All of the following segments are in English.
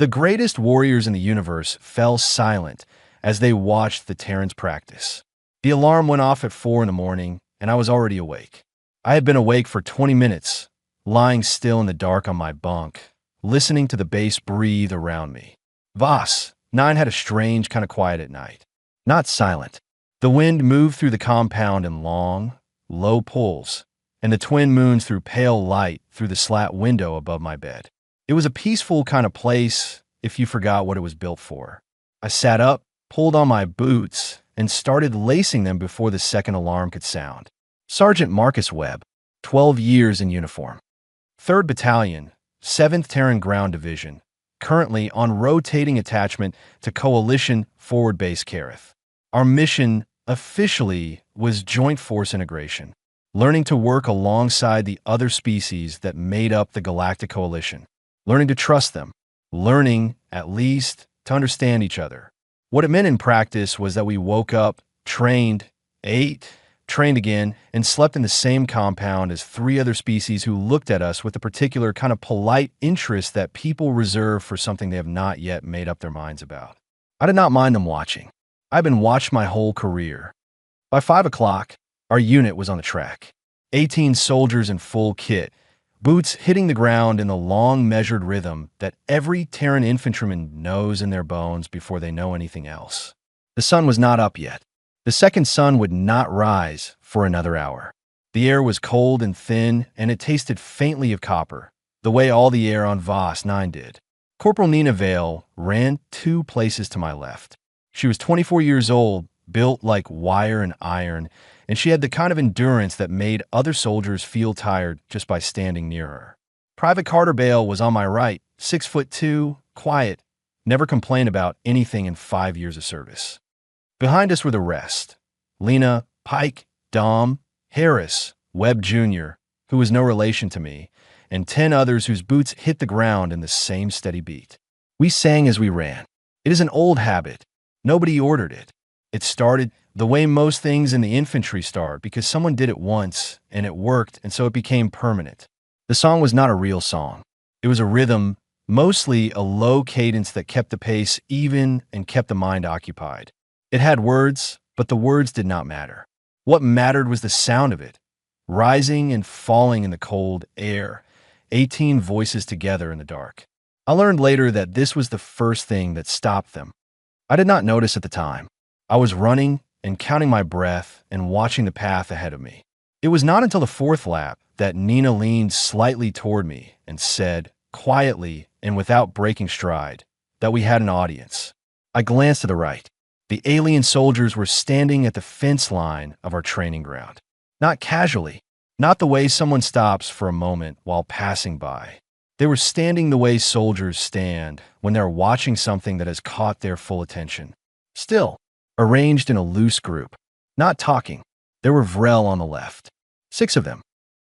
The greatest warriors in the universe fell silent as they watched the Terrans practice. The alarm went off at 4 in the morning, and I was already awake. I had been awake for 20 minutes, lying still in the dark on my bunk, listening to the bass breathe around me. Voss 9 had a strange kind of quiet at night. Not silent. The wind moved through the compound in long, low pulls, and the twin moons threw pale light through the slat window above my bed. It was a peaceful kind of place if you forgot what it was built for. I sat up, pulled on my boots, and started lacing them before the second alarm could sound. Sergeant Marcus Webb, 12 years in uniform. 3rd Battalion, 7th Terran Ground Division, currently on rotating attachment to Coalition Forward Base Kareth. Our mission officially was Joint Force Integration, learning to work alongside the other species that made up the Galactic Coalition, learning to trust them, learning, at least, to understand each other. What it meant in practice was that we woke up, trained, ate, trained again, and slept in the same compound as 3 other species who looked at us with a particular kind of polite interest that people reserve for something they have not yet made up their minds about. I did not mind them watching. I've been watched my whole career. By 5 o'clock, our unit was on the track. 18 soldiers in full kit, boots hitting the ground in the long measured rhythm that every Terran infantryman knows in their bones before they know anything else. The sun was not up yet. The second sun would not rise for another hour. The air was cold and thin, and it tasted faintly of copper, the way all the air on Voss 9 did. Corporal Nina Vale ran 2 places to my left. She was 24 years old, built like wire and iron, and she had the kind of endurance that made other soldiers feel tired just by standing near her. Private Carter Bale was on my right, 6'2", quiet, never complained about anything in 5 years of service. Behind us were the rest: Lena, Pike, Dom, Harris, Webb Jr., who was no relation to me, and 10 others whose boots hit the ground in the same steady beat. We sang as we ran. It is an old habit. Nobody ordered it. It started the way most things in the infantry start, because someone did it once, and it worked, and so it became permanent. The song was not a real song. It was a rhythm, mostly a low cadence that kept the pace even and kept the mind occupied. It had words, but the words did not matter. What mattered was the sound of it, rising and falling in the cold air, 18 voices together in the dark. I learned later that this was the first thing that stopped them. I did not notice at the time. I was running and counting my breath and watching the path ahead of me. It was not until the 4th lap that Nina leaned slightly toward me and said, quietly and without breaking stride, that we had an audience. I glanced to the right. The alien soldiers were standing at the fence line of our training ground. Not casually, not the way someone stops for a moment while passing by. They were standing the way soldiers stand when they're watching something that has caught their full attention. Still, arranged in a loose group, not talking. There were Vrel on the left. 6 of them.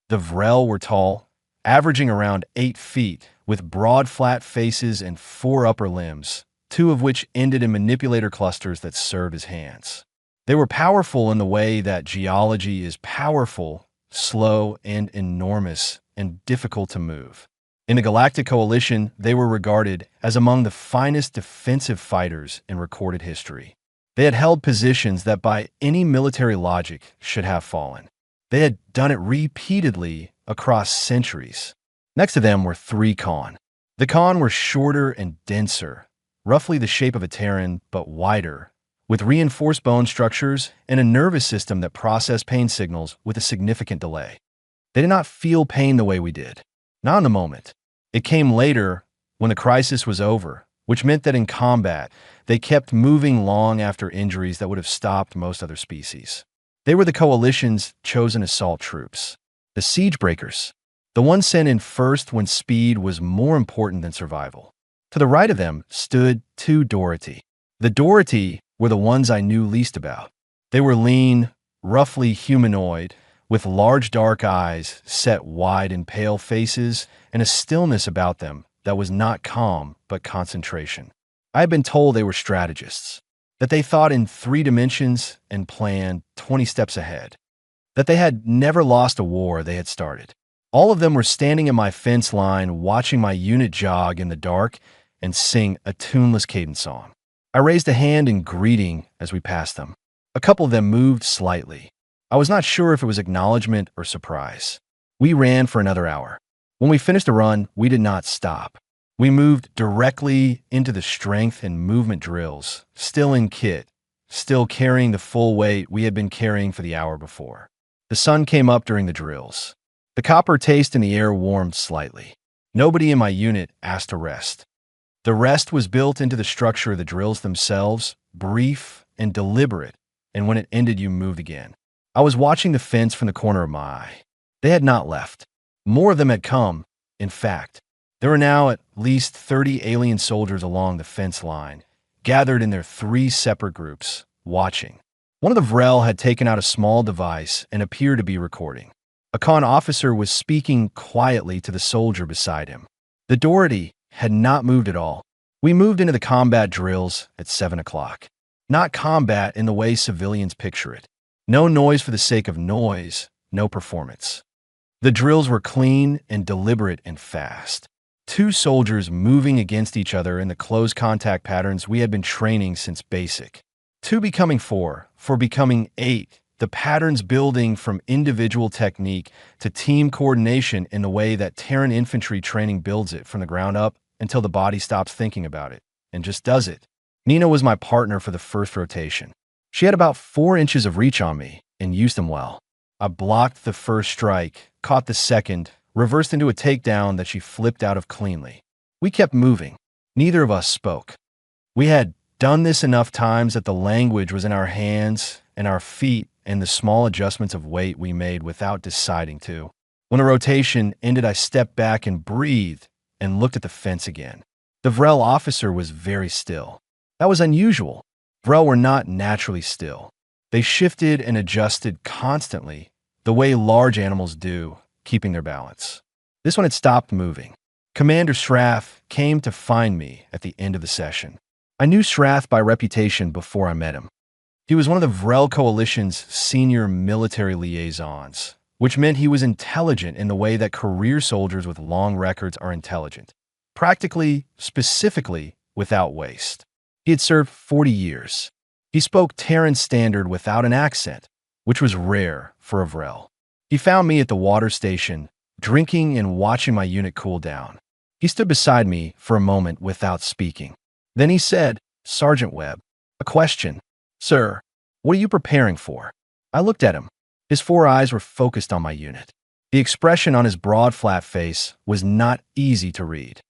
The Vrel were tall, averaging around 8 feet, with broad flat faces and 4 upper limbs, 2 of which ended in manipulator clusters that served as hands. They were powerful in the way that geology is powerful, slow, and enormous, and difficult to move. In the Galactic Coalition, they were regarded as among the finest defensive fighters in recorded history. They had held positions that by any military logic should have fallen. They had done it repeatedly across centuries. Next to them were 3 Khan. The Khan were shorter and denser, roughly the shape of a Terran, but wider, with reinforced bone structures and a nervous system that processed pain signals with a significant delay. They did not feel pain the way we did. Not in the moment. It came later, when the crisis was over, which meant that in combat, they kept moving long after injuries that would have stopped most other species. They were the Coalition's chosen assault troops, the siege breakers, the ones sent in first when speed was more important than survival. To the right of them stood 2 Dorothy. The Dorothy were the ones I knew least about. They were lean, roughly humanoid, with large dark eyes set wide in pale faces and a stillness about them that was not calm but concentration. I had been told they were strategists, that they thought in 3 dimensions and planned 20 steps ahead, that they had never lost a war they had started. All of them were standing at my fence line watching my unit jog in the dark and sing a tuneless cadence song. I raised a hand in greeting as we passed them. A couple of them moved slightly. I was not sure if it was acknowledgement or surprise. We ran for another hour. When we finished the run, we did not stop. We moved directly into the strength and movement drills, still in kit, still carrying the full weight we had been carrying for the hour before. The sun came up during the drills. The copper taste in the air warmed slightly. Nobody in my unit asked to rest. The rest was built into the structure of the drills themselves, brief and deliberate, and when it ended, you moved again. I was watching the fence from the corner of my eye. They had not left. More of them had come. In fact, there were now at least 30 alien soldiers along the fence line, gathered in their 3 separate groups, watching. One of the Vrel had taken out a small device and appeared to be recording. A con officer was speaking quietly to the soldier beside him. The Doherty had not moved at all. We moved into the combat drills at 7 o'clock. Not combat in the way civilians picture it. No noise for the sake of noise, no performance. The drills were clean and deliberate and fast. 2 soldiers moving against each other in the close contact patterns we had been training since basic. 2 becoming 4 becoming 8. The patterns building from individual technique to team coordination in the way that Terran infantry training builds it from the ground up until the body stops thinking about it and just does it. Nina was my partner for the first rotation. She had about 4 inches of reach on me and used them well. I blocked the first strike, caught the second, reversed into a takedown that she flipped out of cleanly. We kept moving. Neither of us spoke. We had done this enough times that the language was in our hands and our feet and the small adjustments of weight we made without deciding to. When the rotation ended, I stepped back and breathed and looked at the fence again. The Vrel officer was very still. That was unusual. Vrel were not naturally still. They shifted and adjusted constantly, the way large animals do, keeping their balance. This one had stopped moving. Commander Shrath came to find me at the end of the session. I knew Shrath by reputation before I met him. He was one of the Vrel Coalition's senior military liaisons, which meant he was intelligent in the way that career soldiers with long records are intelligent, practically, specifically, without waste. He had served 40 years. He spoke Terran standard without an accent, which was rare for a Vrel. He found me at the water station, drinking and watching my unit cool down. He stood beside me for a moment without speaking. Then he said, "Sergeant Webb, a question. Sir, what are you preparing for?" I looked at him. His 4 eyes were focused on my unit. The expression on his broad, flat face was not easy to read.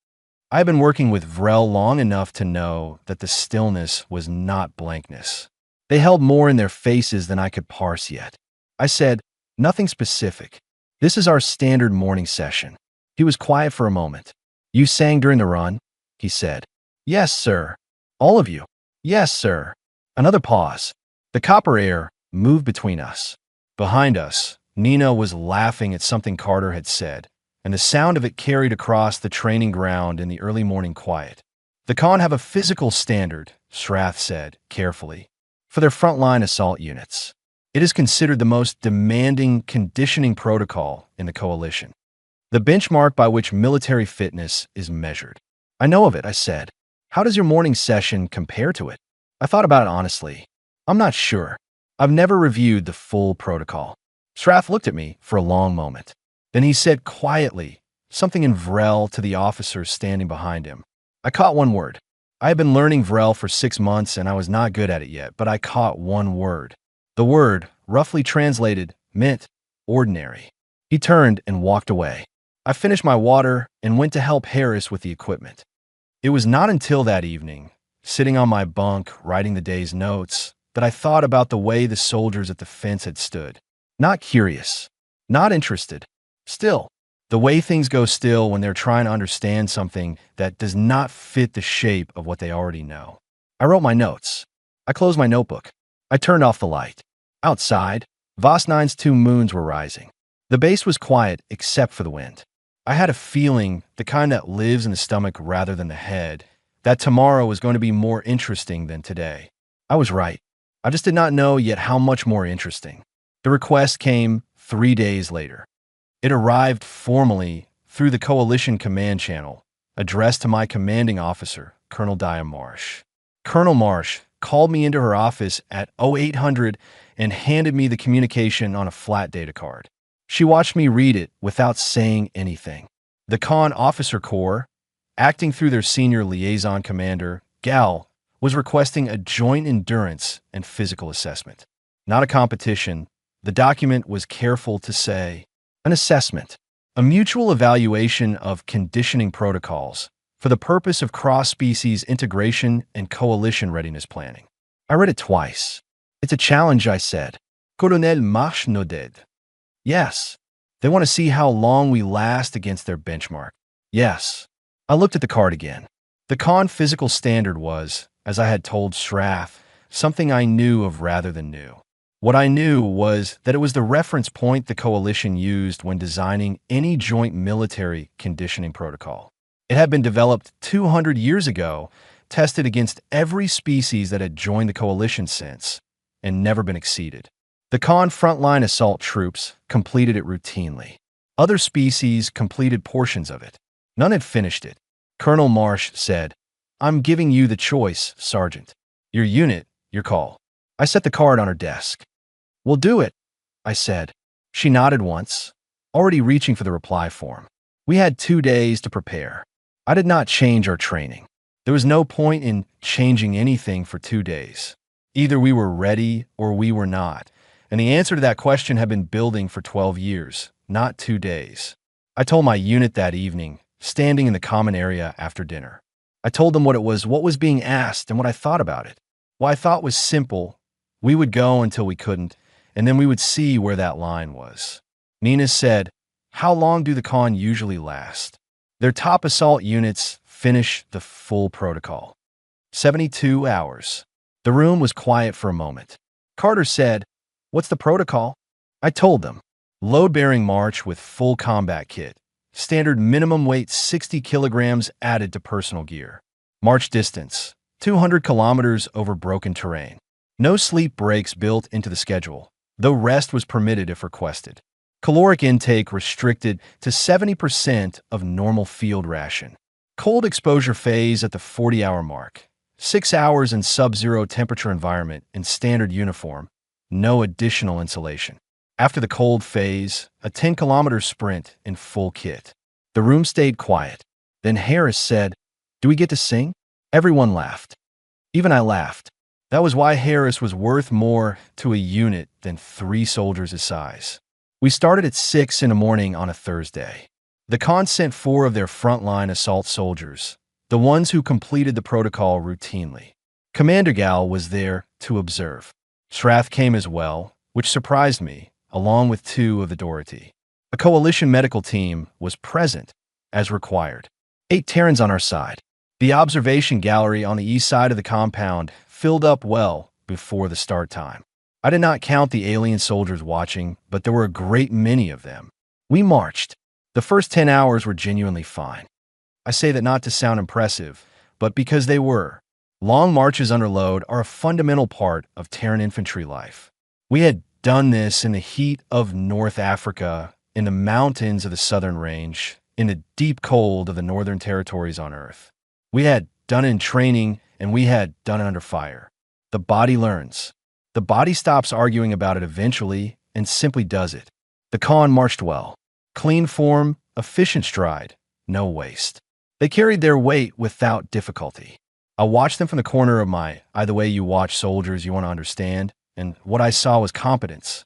I had been working with Vrel long enough to know that the stillness was not blankness. They held more in their faces than I could parse yet. I said, "Nothing specific. This is our standard morning session." He was quiet for a moment. "You sang during the run?" he said. "Yes, sir." "All of you?" "Yes, sir." Another pause. The copper air moved between us. Behind us, Nina was laughing at something Carter had said, and the sound of it carried across the training ground in the early morning quiet. "The Con have a physical standard," Shrath said, carefully, "for their frontline assault units. It is considered the most demanding conditioning protocol in the Coalition, the benchmark by which military fitness is measured." "I know of it," I said. "How does your morning session compare to it?" I thought about it honestly. I'm not sure. I've never reviewed the full protocol. Shrath looked at me for a long moment. Then he said quietly, something in Vrel to the officers standing behind him. I caught one word. I had been learning Vrel for 6 months and I was not good at it yet, but I caught one word. The word, roughly translated, meant ordinary. He turned and walked away. I finished my water and went to help Harris with the equipment. It was not until that evening, sitting on my bunk writing the day's notes, that I thought about the way the soldiers at the fence had stood. Not curious, not interested. Still, the way things go still when they're trying to understand something that does not fit the shape of what they already know. I wrote my notes. I closed my notebook. I turned off the light. Outside, Vos9's 2 moons were rising. The base was quiet except for the wind. I had a feeling, the kind that lives in the stomach rather than the head, that tomorrow was going to be more interesting than today. I was right. I just did not know yet how much more interesting. The request came 3 days later. It arrived formally through the Coalition command channel, addressed to my commanding officer, Colonel Dia Marsh. Colonel Marsh called me into her office at 0800 and handed me the communication on a flat data card. She watched me read it without saying anything. The Khan Officer Corps, acting through their senior liaison commander, Gal, was requesting a joint endurance and physical assessment. Not a competition, the document was careful to say, an assessment, a mutual evaluation of conditioning protocols for the purpose of cross-species integration and coalition readiness planning. I read it twice. It's a challenge, I said. Colonel Marsh nodded. Yes. They want to see how long we last against their benchmark. Yes. I looked at the card again. The Khan physical standard was, as I had told Shraff, something I knew of rather than knew. What I knew was that it was the reference point the coalition used when designing any joint military conditioning protocol. It had been developed 200 years ago, tested against every species that had joined the coalition since, and never been exceeded. The Khan frontline assault troops completed it routinely. Other species completed portions of it. None had finished it. Colonel Marsh said, "I'm giving you the choice, Sergeant. Your unit, your call." I set the card on her desk. "We'll do it," I said. She nodded once, already reaching for the reply form. We had 2 days to prepare. I did not change our training. There was no point in changing anything for 2 days. Either we were ready or we were not, and the answer to that question had been building for 12 years, not 2 days. I told my unit that evening, standing in the common area after dinner. I told them what was being asked and what I thought about it. What I thought was simple. We would go until we couldn't, and then we would see where that line was. Nina said, "How long do the Khan usually last?" Their top assault units finish the full protocol. 72 hours. The room was quiet for a moment. Carter said, "What's the protocol?" I told them. Load-bearing march with full combat kit. Standard minimum weight 60 kilograms added to personal gear. March distance, 200 kilometers over broken terrain. No sleep breaks built into the schedule, though rest was permitted if requested. Caloric intake restricted to 70% of normal field ration. Cold exposure phase at the 40-hour mark. 6 hours in sub-zero temperature environment in standard uniform. No additional insulation. After the cold phase, a 10-kilometer sprint in full kit. The room stayed quiet. Then Harris said, "Do we get to sing?" Everyone laughed. Even I laughed. That was why Harris was worth more to a unit than 3 soldiers his size. We started at 6 in the morning on a Thursday. The Khan sent 4 of their frontline assault soldiers, the ones who completed the protocol routinely. Commander Gal was there to observe. Shraff came as well, which surprised me, along with 2 of the Dorothy. A coalition medical team was present, as required. 8 Terrans on our side. The observation gallery on the east side of the compound filled up well before the start time. I did not count the alien soldiers watching, but there were a great many of them. We marched. The first 10 hours were genuinely fine. I say that not to sound impressive, but because they were. Long marches under load are a fundamental part of Terran infantry life. We had done this in the heat of North Africa, in the mountains of the southern range, in the deep cold of the northern territories on Earth. We had done it in training, and we had done it under fire. The body learns. The body stops arguing about it eventually and simply does it. The Khan marched well. Clean form, efficient stride, no waste. They carried their weight without difficulty. I watched them from the corner of my eye, the way you watch soldiers you want to understand, and what I saw was competence.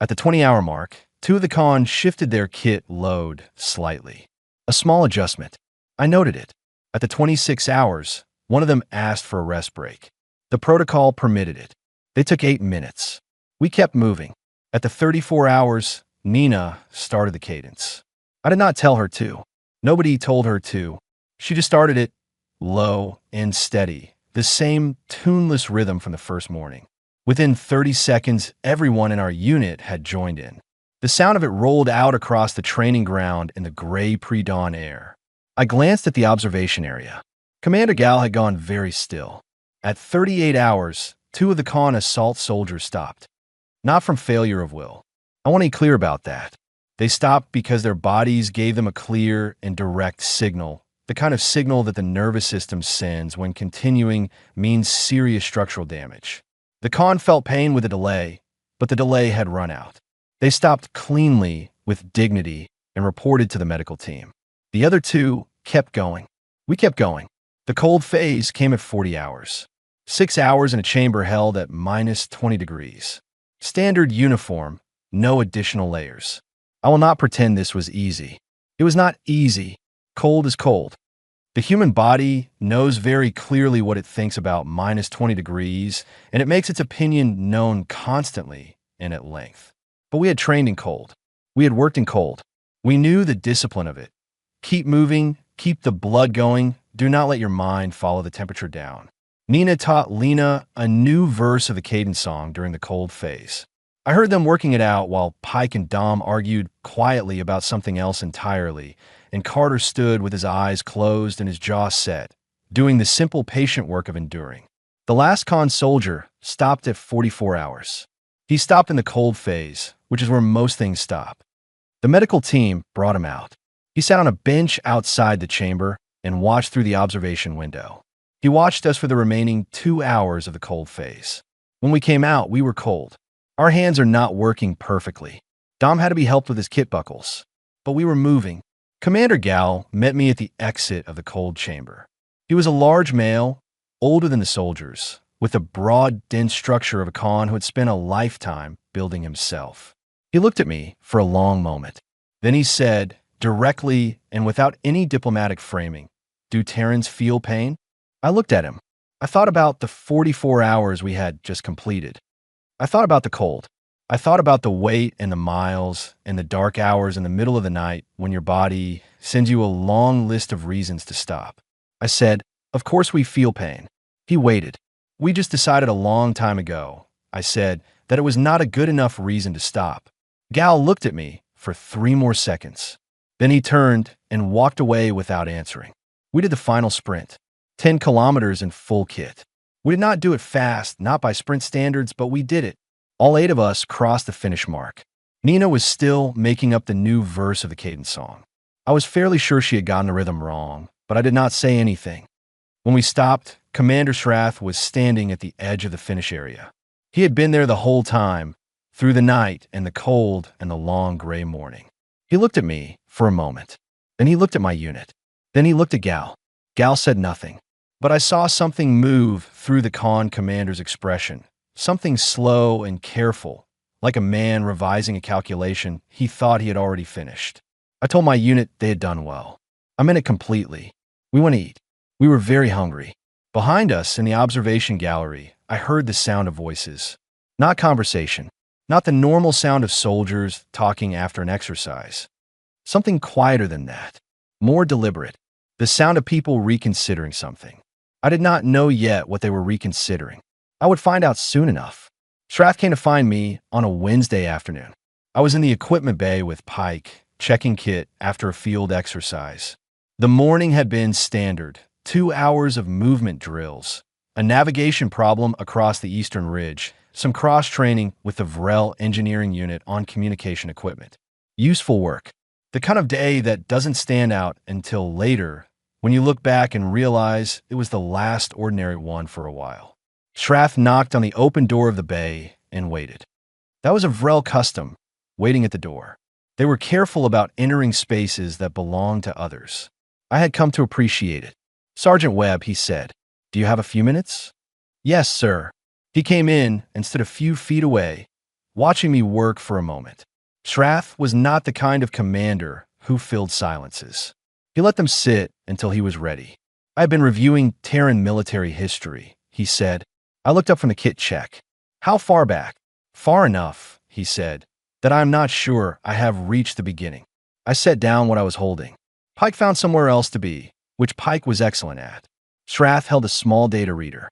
At the 20-hour mark, 2 of the Khan shifted their kit load slightly. A small adjustment. I noted it. At the 26 hours, one of them asked for a rest break. The protocol permitted it. They took 8 minutes. We kept moving. At the 34 hours, Nina started the cadence. I did not tell her to. Nobody told her to. She just started it low and steady, the same tuneless rhythm from the first morning. Within 30 seconds, everyone in our unit had joined in. The sound of it rolled out across the training ground in the gray pre-dawn air. I glanced at the observation area. Commander Gal had gone very still. At 38 hours, 2 of the Khan assault soldiers stopped. Not from failure of will. I want to be clear about that. They stopped because their bodies gave them a clear and direct signal the kind of signal that the nervous system sends when continuing means serious structural damage. The con felt pain with a delay, but the delay had run out. They stopped cleanly, with dignity, and reported to the medical team. The other two kept going. We kept going. The cold phase came at 40 hours. 6 hours in a chamber held at minus 20 degrees. Standard uniform, no additional layers. I will not pretend this was easy. It was not easy. Cold is cold. The human body knows very clearly what it thinks about minus 20 degrees, and it makes its opinion known constantly and at length. But we had trained in cold. We had worked in cold. We knew the discipline of it. Keep moving, keep the blood going, do not let your mind follow the temperature down. Nina taught Lena a new verse of the cadence song during the cold phase. I heard them working it out while Pike and Dom argued quietly about something else entirely, and Carter stood with his eyes closed and his jaw set, doing the simple patient work of enduring. The last con soldier stopped at 44 hours. He stopped in the cold phase, which is where most things stop. The medical team brought him out. He sat on a bench outside the chamber and watched through the observation window. He watched us for the remaining 2 hours of the cold phase. When we came out, we were cold. Our hands are not working perfectly. Dom had to be helped with his kit buckles, but we were moving. Commander Gal met me at the exit of the cold chamber. He was a large male, older than the soldiers, with the broad, dense structure of a con who had spent a lifetime building himself. He looked at me for a long moment. Then he said, directly and without any diplomatic framing, "Do Terrans feel pain?" I looked at him. I thought about the 44 hours we had just completed. I thought about the cold. I thought about the wait and the miles and the dark hours in the middle of the night when your body sends you a long list of reasons to stop. I said, "Of course we feel pain." He waited. "We just decided a long time ago," I said, "that it was not a good enough reason to stop." Gal looked at me for 3 more seconds. Then he turned and walked away without answering. We did the final sprint, 10 kilometers in full kit. We did not do it fast, not by sprint standards, but we did it. All 8 of us crossed the finish mark. Nina was still making up the new verse of the cadence song. I was fairly sure she had gotten the rhythm wrong, but I did not say anything. When we stopped, Commander Shrath was standing at the edge of the finish area. He had been there the whole time, through the night and the cold and the long gray morning. He looked at me for a moment. Then he looked at my unit. Then he looked at Gal. Gal said nothing. But I saw something move through the con commander's expression, something slow and careful, like a man revising a calculation he thought he had already finished. I told my unit they had done well. I meant it completely. We went to eat. We were very hungry. Behind us in the observation gallery, I heard the sound of voices. Not conversation. Not the normal sound of soldiers talking after an exercise. Something quieter than that. More deliberate. The sound of people reconsidering something. I did not know yet what they were reconsidering. I would find out soon enough. Shrath came to find me on a Wednesday afternoon. I was in the equipment bay with Pike, checking kit after a field exercise. The morning had been standard, 2 hours of movement drills, a navigation problem across the eastern ridge, some cross-training with the Vrel engineering unit on communication equipment. Useful work. The kind of day that doesn't stand out until later when you look back and realize it was the last ordinary one for a while. Shrath knocked on the open door of the bay and waited. That was a Vrel custom, waiting at the door. They were careful about entering spaces that belonged to others. I had come to appreciate it. "Sergeant Webb," he said, "do you have a few minutes?" "Yes, sir." He came in and stood a few feet away, watching me work for a moment. Shrath was not the kind of commander who filled silences. He let them sit until he was ready. "I have been reviewing Terran military history," he said. I looked up from the kit check. "How far back?" "Far enough," he said, "that I am not sure I have reached the beginning." I set down what I was holding. Pike found somewhere else to be, which Pike was excellent at. Shrath held a small data reader.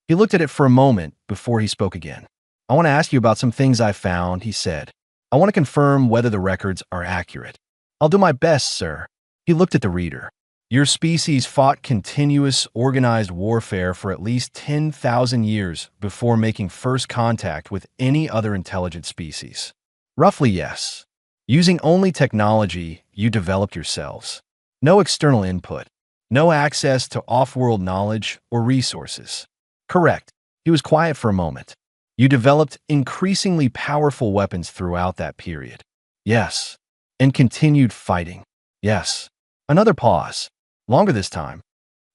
He looked at it for a moment before he spoke again. "I want to ask you about some things I found," he said. "I want to confirm whether the records are accurate." "I'll do my best, sir." He looked at the reader. "Your species fought continuous, organized warfare for at least 10,000 years before making first contact with any other intelligent species." "Roughly, yes. Using only technology you developed yourselves. No external input. No access to off-world knowledge or resources. Correct. He was quiet for a moment. You developed increasingly powerful weapons throughout that period. Yes. And continued fighting. Yes. Another pause. Longer this time.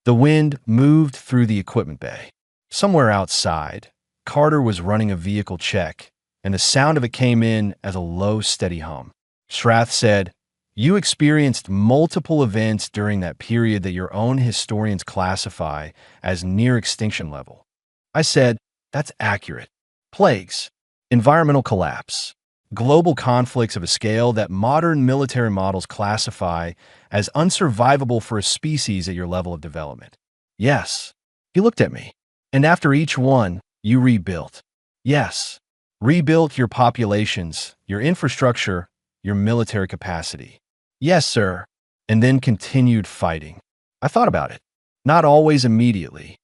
The wind moved through the equipment bay. Somewhere outside, Carter was running a vehicle check, and the sound of it came in as a low, steady hum. Strath said, "You experienced multiple events during that period that your own historians classify as near extinction level." I said, "That's accurate. Plagues, environmental collapse, global conflicts of a scale that modern military models classify as unsurvivable for a species at your level of development." Yes. He looked at me. "And after each one, you rebuilt." Yes. Rebuilt your populations, your infrastructure, your military capacity. Yes, sir. And then continued fighting. I thought about it. Not always immediately.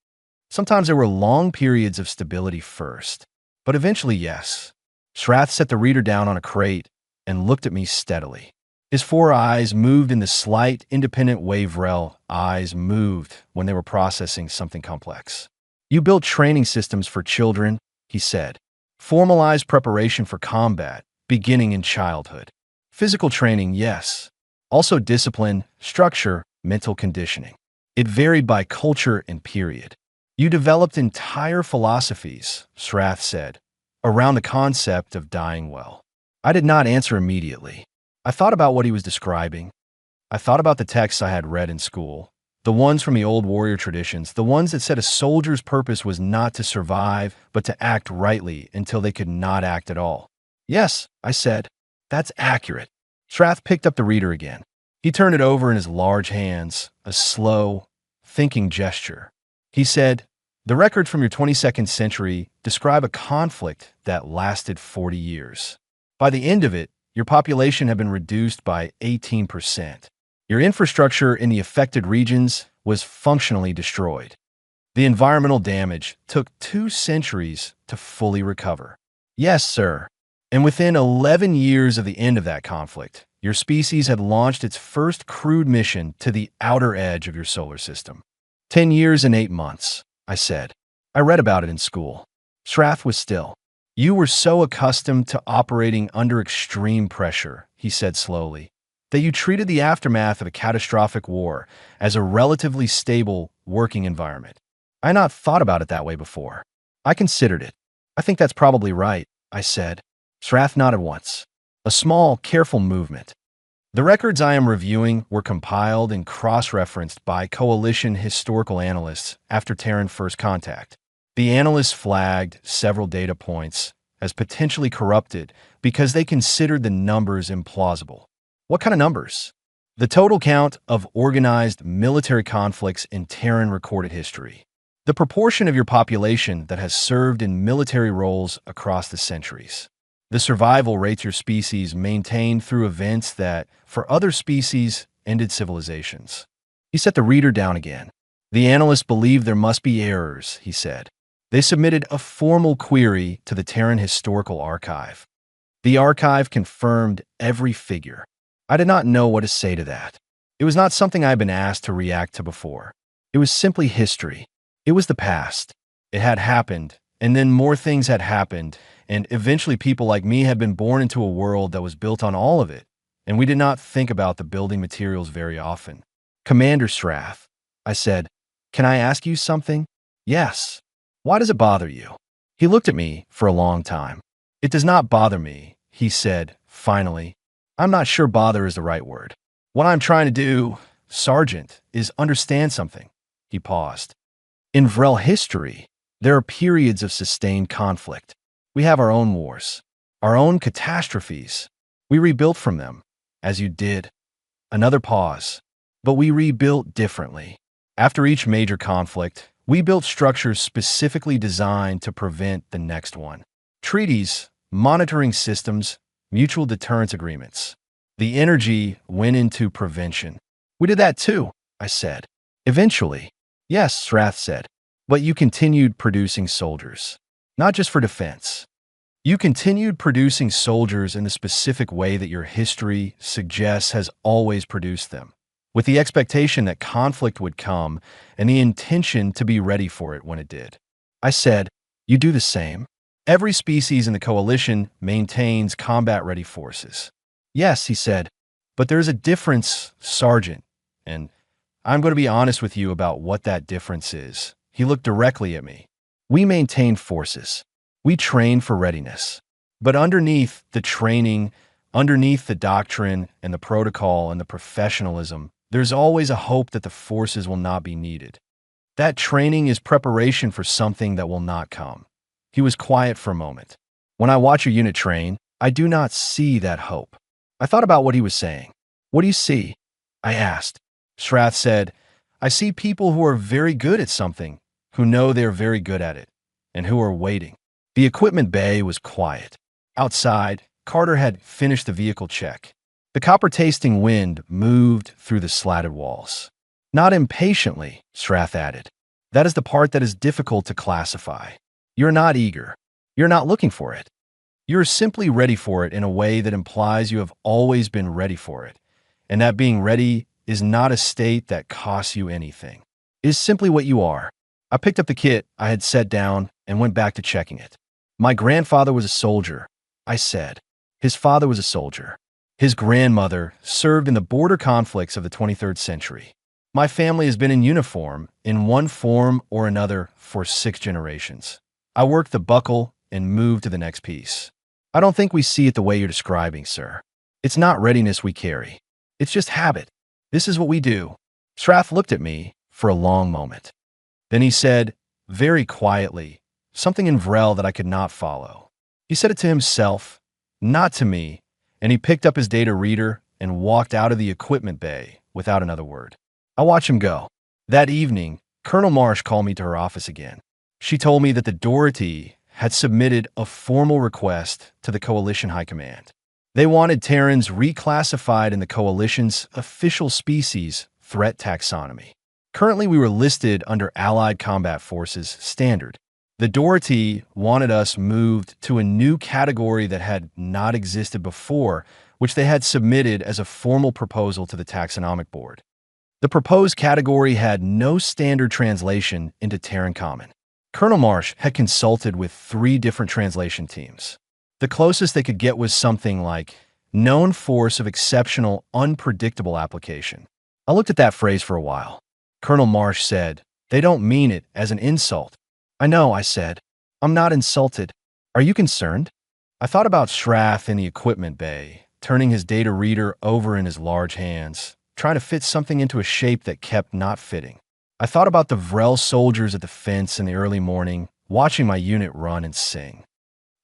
Sometimes there were long periods of stability first. But eventually, yes. Strath set the reader down on a crate and looked at me steadily. His four eyes moved in the slight, independent way Vrel eyes moved when they were processing something complex. "You built training systems for children," he said. "Formalized preparation for combat, beginning in childhood. Physical training, yes. Also discipline, structure, mental conditioning. It varied by culture and period. You developed entire philosophies," Strath said, "around the concept of dying well." I did not answer immediately. I thought about what he was describing. I thought about the texts I had read in school, the ones from the old warrior traditions, the ones that said a soldier's purpose was not to survive, but to act rightly until they could not act at all. "Yes," I said, "that's accurate." Strath picked up the reader again. He turned it over in his large hands, a slow, thinking gesture. He said, "The records from your 22nd century describe a conflict that lasted 40 years. By the end of it, your population had been reduced by 18%. Your infrastructure in the affected regions was functionally destroyed. The environmental damage took 2 centuries to fully recover." "Yes, sir. And within 11 years of the end of that conflict, your species had launched its first crewed mission to the outer edge of your solar system." 10 years and 8 months, I said. I read about it in school. Strath was still. "You were so accustomed to operating under extreme pressure," he said slowly, "that you treated the aftermath of a catastrophic war as a relatively stable working environment." I had not thought about it that way before. I considered it. "I think that's probably right," I said. Strath nodded once. A small, careful movement. "The records I am reviewing were compiled and cross-referenced by coalition historical analysts after Terran first contact. The analysts flagged several data points as potentially corrupted because they considered the numbers implausible." "What kind of numbers?" "The total count of organized military conflicts in Terran recorded history. The proportion of your population that has served in military roles across the centuries. The survival rates your species maintained through events that, for other species, ended civilizations." He set the reader down again. "The analysts believe there must be errors," he said. "They submitted a formal query to the Terran Historical Archive. The archive confirmed every figure." I did not know what to say to that. It was not something I had been asked to react to before. It was simply history. It was the past. It had happened, and then more things had happened, and eventually people like me had been born into a world that was built on all of it, and we did not think about the building materials very often. "Commander Strath," I said, "can I ask you something?" "Yes." "Why does it bother you?" He looked at me for a long time. "It does not bother me," he said, finally. "I'm not sure bother is the right word. What I'm trying to do, Sergeant, is understand something." He paused. "In Vrel history, there are periods of sustained conflict. We have our own wars, our own catastrophes. We rebuilt from them, as you did." Another pause. "But we rebuilt differently. After each major conflict, we built structures specifically designed to prevent the next one. Treaties, monitoring systems, mutual deterrence agreements. The energy went into prevention." "We did that too," I said. "Eventually." "Yes," Strath said. "But you continued producing soldiers. Not just for defense. You continued producing soldiers in the specific way that your history suggests has always produced them, with the expectation that conflict would come and the intention to be ready for it when it did. I said, "You do the same?" "Every species in the coalition maintains combat-ready forces." "Yes," he said, "but there's a difference, Sergeant, and I'm going to be honest with you about what that difference is." He looked directly at me. "We maintain forces. We train for readiness. But underneath the training, underneath the doctrine and the protocol and the professionalism, there's always a hope that the forces will not be needed. That training is preparation for something that will not come." He was quiet for a moment. "When I watch your unit train, I do not see that hope." I thought about what he was saying. "What do you see?" I asked. Strath said, "I see people who are very good at something, who know they're very good at it, and who are waiting." The equipment bay was quiet. Outside, Carter had finished the vehicle check. The copper-tasting wind moved through the slatted walls. "Not impatiently," Strath added. "That is the part that is difficult to classify. You're not eager. You're not looking for it. You're simply ready for it in a way that implies you have always been ready for it, and that being ready is not a state that costs you anything. It is simply what you are." I picked up the kit I had set down and went back to checking it. "My grandfather was a soldier," I said. "His father was a soldier. His grandmother served in the border conflicts of the 23rd century. My family has been in uniform, in one form or another, for 6 generations. I worked the buckle and moved to the next piece. I don't think we see it the way you're describing, sir. It's not readiness we carry. It's just habit. This is what we do." Strath looked at me for a long moment. Then he said, very quietly, something in Vrel that I could not follow. He said it to himself, not to me, and he picked up his data reader and walked out of the equipment bay without another word. I watched him go. That evening, Colonel Marsh called me to her office again. She told me that the Doherty had submitted a formal request to the Coalition High Command. They wanted Terrans reclassified in the Coalition's official species threat taxonomy. Currently, we were listed under Allied Combat Forces Standard. The Doherty wanted us moved to a new category that had not existed before, which they had submitted as a formal proposal to the Taxonomic Board. The proposed category had no standard translation into Terran Common. Colonel Marsh had consulted with 3 different translation teams. The closest they could get was something like known force of exceptional, unpredictable application. I looked at that phrase for a while. Colonel Marsh said, "They don't mean it as an insult." "I know," I said. "I'm not insulted. Are you concerned?" I thought about Strath in the equipment bay, turning his data reader over in his large hands, trying to fit something into a shape that kept not fitting. I thought about the Vrel soldiers at the fence in the early morning, watching my unit run and sing.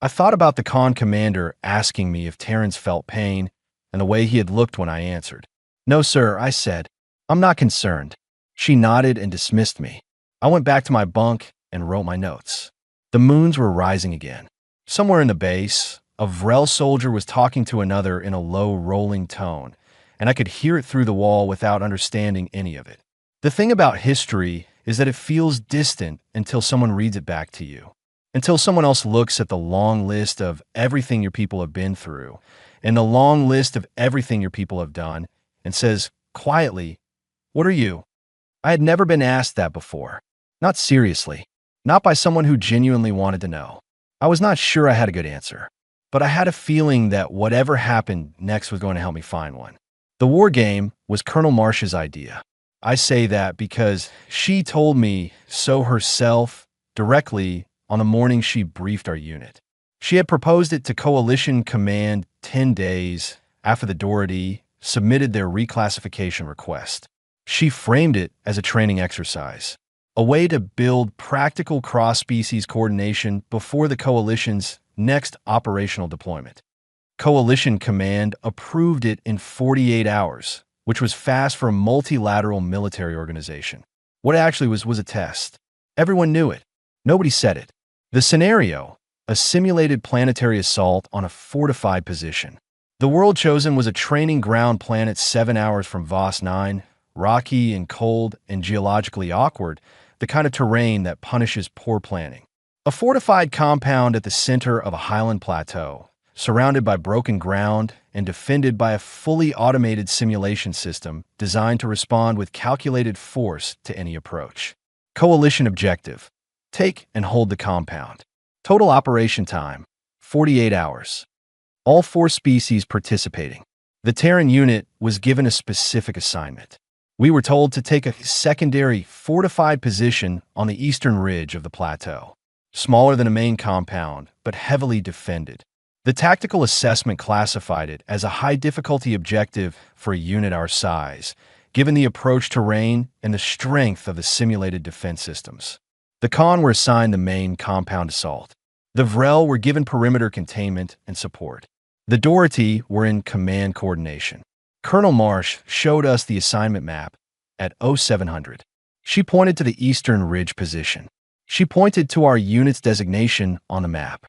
I thought about the con commander asking me if Terrans felt pain and the way he had looked when I answered. "No, sir," I said. "I'm not concerned." She nodded and dismissed me. I went back to my bunk and wrote my notes. The moons were rising again. Somewhere in the base, a Vrel soldier was talking to another in a low, rolling tone, and I could hear it through the wall without understanding any of it. The thing about history is that it feels distant until someone reads it back to you, until someone else looks at the long list of everything your people have been through, and the long list of everything your people have done, and says, quietly, "What are you?" I had never been asked that before. Not seriously. Not by someone who genuinely wanted to know. I was not sure I had a good answer, but I had a feeling that whatever happened next was going to help me find one. The war game was Colonel Marsh's idea. I say that because she told me so herself directly on the morning she briefed our unit. She had proposed it to Coalition Command 10 days after the Doherty submitted their reclassification request. She framed it as a training exercise, a way to build practical cross-species coordination before the Coalition's next operational deployment. Coalition Command approved it in 48 hours, which was fast for a multilateral military organization. What it actually was a test. Everyone knew it. Nobody said it. The scenario, a simulated planetary assault on a fortified position. The world chosen was a training ground planet 7 hours from Voss 9, rocky and cold and geologically awkward, the kind of terrain that punishes poor planning. A fortified compound at the center of a highland plateau, surrounded by broken ground and defended by a fully automated simulation system designed to respond with calculated force to any approach. Coalition objective: take and hold the compound. Total operation time: 48 hours. All 4 species participating. The Terran unit was given a specific assignment. We were told to take a secondary fortified position on the eastern ridge of the plateau, smaller than a main compound, but heavily defended. The tactical assessment classified it as a high-difficulty objective for a unit our size, given the approach terrain and the strength of the simulated defense systems. The Khan were assigned the main compound assault. The Vrel were given perimeter containment and support. The Doherty were in command coordination. Colonel Marsh showed us the assignment map at 0700. She pointed to the eastern ridge position. She pointed to our unit's designation on the map.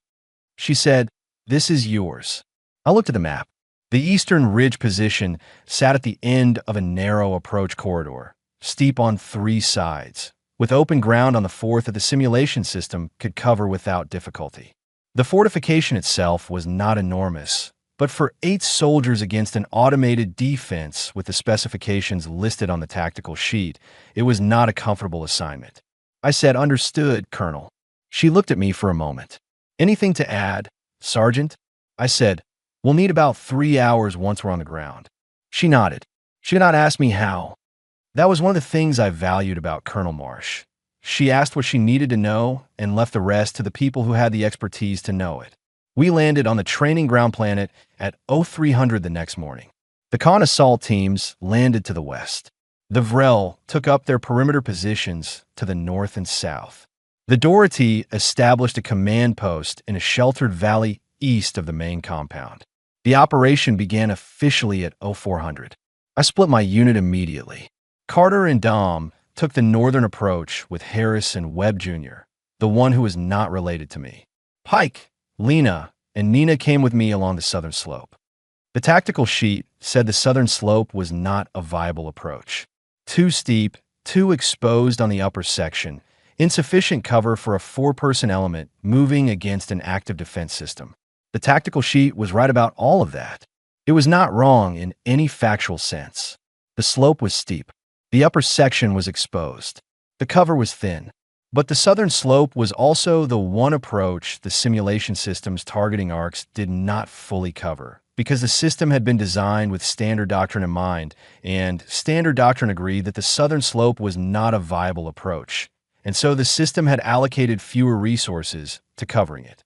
She said, "This is yours." I looked at the map. The eastern ridge position sat at the end of a narrow approach corridor, steep on 3 sides, with open ground on the 4th that the simulation system could cover without difficulty. The fortification itself was not enormous, but for 8 soldiers against an automated defense with the specifications listed on the tactical sheet, it was not a comfortable assignment. I said, "Understood, Colonel." She looked at me for a moment. "Anything to add, Sergeant?" I said, "We'll need about 3 hours once we're on the ground." She nodded. She did not ask me how. That was one of the things I valued about Colonel Marsh. She asked what she needed to know and left the rest to the people who had the expertise to know it. We landed on the training ground planet at 0300 the next morning. The Khan assault teams landed to the west. The Vrel took up their perimeter positions to the north and south. The Doherty established a command post in a sheltered valley east of the main compound. The operation began officially at 0400. I split my unit immediately. Carter and Dom took the northern approach with Harris and Webb Jr., the one who was not related to me. Pike, Lena, and Nina came with me along the southern slope. The tactical sheet said the southern slope was not a viable approach. Too steep, too exposed on the upper section, insufficient cover for a 4-person element moving against an active defense system. The tactical sheet was right about all of that. It was not wrong in any factual sense. The slope was steep. The upper section was exposed. The cover was thin. But the southern slope was also the one approach the simulation system's targeting arcs did not fully cover, because the system had been designed with Standard Doctrine in mind, and Standard Doctrine agreed that the southern slope was not a viable approach, and so the system had allocated fewer resources to covering it.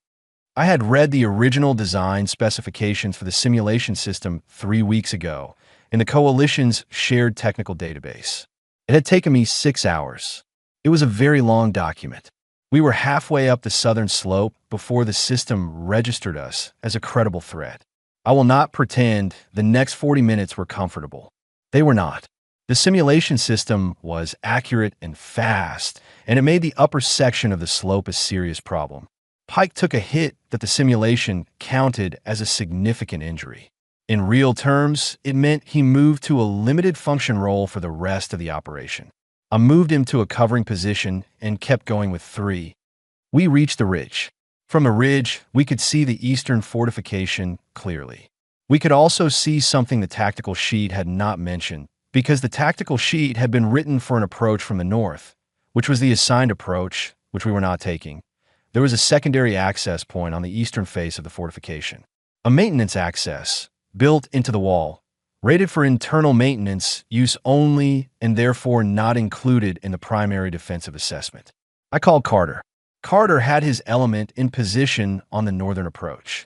I had read the original design specifications for the simulation system 3 weeks ago in the Coalition's shared technical database. It had taken me 6 hours. It was a very long document. We were halfway up the southern slope before the system registered us as a credible threat. I will not pretend the next 40 minutes were comfortable. They were not. The simulation system was accurate and fast, and it made the upper section of the slope a serious problem. Pike took a hit that the simulation counted as a significant injury. In real terms, it meant he moved to a limited function role for the rest of the operation. I moved him to a covering position and kept going with 3. We reached the ridge. From the ridge, we could see the eastern fortification clearly. We could also see something the tactical sheet had not mentioned, because the tactical sheet had been written for an approach from the north, which was the assigned approach, which we were not taking. There was a secondary access point on the eastern face of the fortification. A maintenance access, built into the wall, rated for internal maintenance use only and therefore not included in the primary defensive assessment. I called Carter. Carter had his element in position on the northern approach.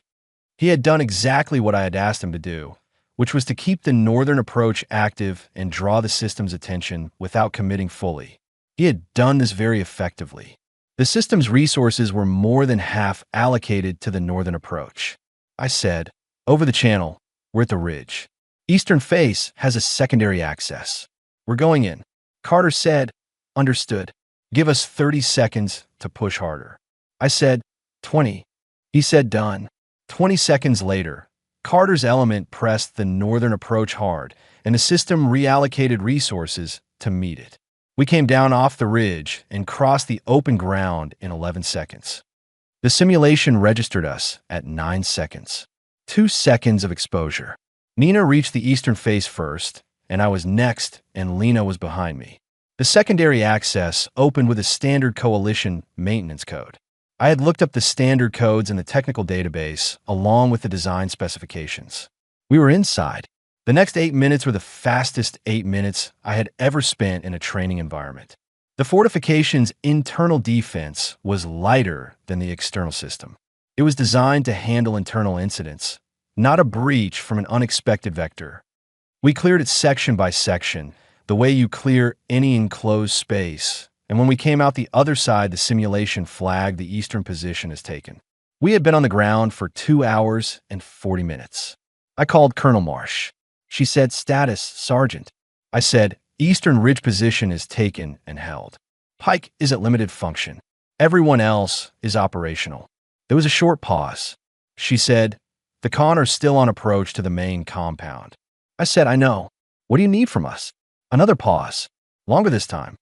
He had done exactly what I had asked him to do, which was to keep the northern approach active and draw the system's attention without committing fully. He had done this very effectively. The system's resources were more than half allocated to the northern approach. I said, "Over the channel, we're at the ridge. Eastern face has a secondary access. We're going in." Carter said, "Understood. Give us 30 seconds to push harder." I said, 20. He said, "Done." 20 seconds later, Carter's element pressed the northern approach hard, and the system reallocated resources to meet it. We came down off the ridge and crossed the open ground in 11 seconds. The simulation registered us at 9 seconds. 2 seconds of exposure. Nina reached the eastern face first, and I was next, and Lena was behind me. The secondary access opened with a standard coalition maintenance code. I had looked up the standard codes in the technical database, along with the design specifications. We were inside. The next 8 minutes were the fastest 8 minutes I had ever spent in a training environment. The fortification's internal defense was lighter than the external system. It was designed to handle internal incidents, not a breach from an unexpected vector. We cleared it section by section, the way you clear any enclosed space, and when we came out the other side, the simulation flagged the eastern position as taken. We had been on the ground for 2 hours and 40 minutes. I called Colonel Marsh. She said, "Status, Sergeant." I said, "Eastern ridge position is taken and held. Pike is at limited function. Everyone else is operational." There was a short pause. She said, "The con are still on approach to the main compound." I said, "I know. What do you need from us?" Another pause. Longer this time.